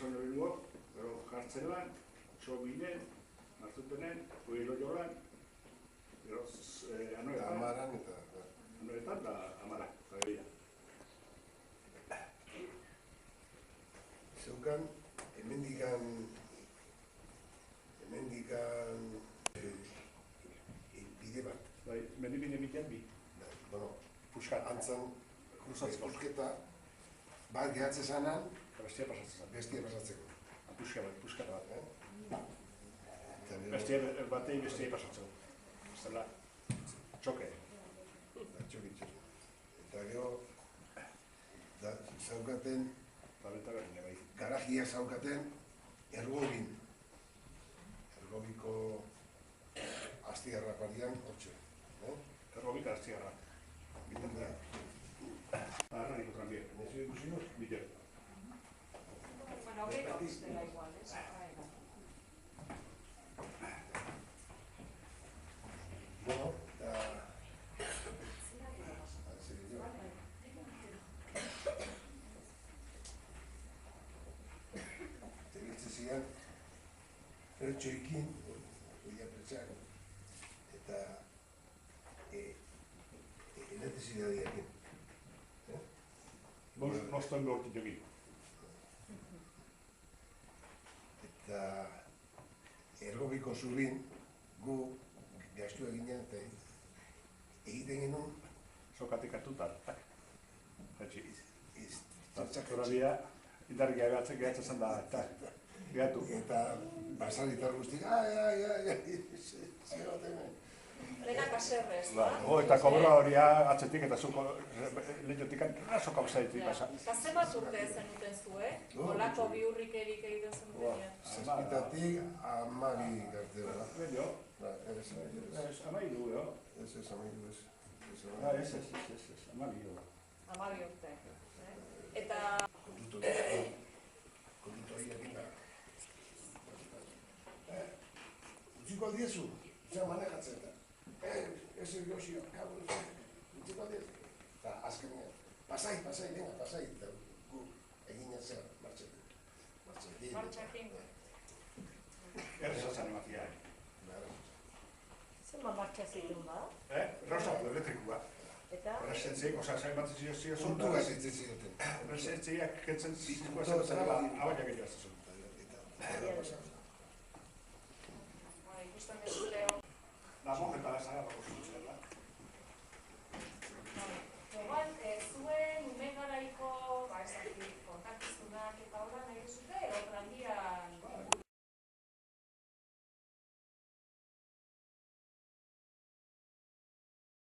pasan hori gero Kartzelan, Sobinen, Martutenen, Oilo Jolan, gero Anoetan. Amaran eta... Anoetan da Amara, Zageria. Zeukan, hemendikan bide bat. Bai, mendibide bitean bi. Bueno, Puskat. antzan, pusketa, bat gehatze zanan, Bestia pasatzen zen. bestia pasatzeko. Puskata bat. Bestia batei bestia pasatzen. Zela, txoke. Eta gero, zaukaten, garajiak zaukaten, Ergobin. Ergobiko Astigarra parian, hortxe. Ergobika Astigarra. Arraniko tranbien. Nezio ikusinos? Bide. Bueno, gero dela igual, ez? Bueno, zian, ertxoikin, oia pretxak, eta elektrizidadiakin. Nostan behortu jokin. Eta Ergobiko zubin, gu gaztu eginen, eta egiten genuen... Sokatik hartuta, tak. Hatxi. Zorabia, indarrik gehatzen zen da, tak. Gehatu. Eta basaritar guztik, zero temen. Denak aserrez, da? Eta kobra hori atzetik eta zuko lehiotik rasoka zaitik pasa. Eta zenbat urte zenuten zu, Olako biurrik erik egiten zenuten. Zazpitatik 12 garte da. Jo? Ez, 12, jo? Ez, 12 ez. Ez, 12. 12 urte. Eta... Kondutoriakin da. Utziko aldiezu, zera manejatzen da. Ez egosio, kabuz, utziko aldiezu. Eta azkenean, pasai, venga, pasai. Eta gu eginen zer martxekin. Martxakin. Errezazan ematia. Zenba martxa zituen bada? Rosa, elektrikua. Eta? Resentziek, oza, zaibatzen zio Puntua zitzen zioten. Resentziak kentzen zizikoa zen, hau ja gehiago. Eta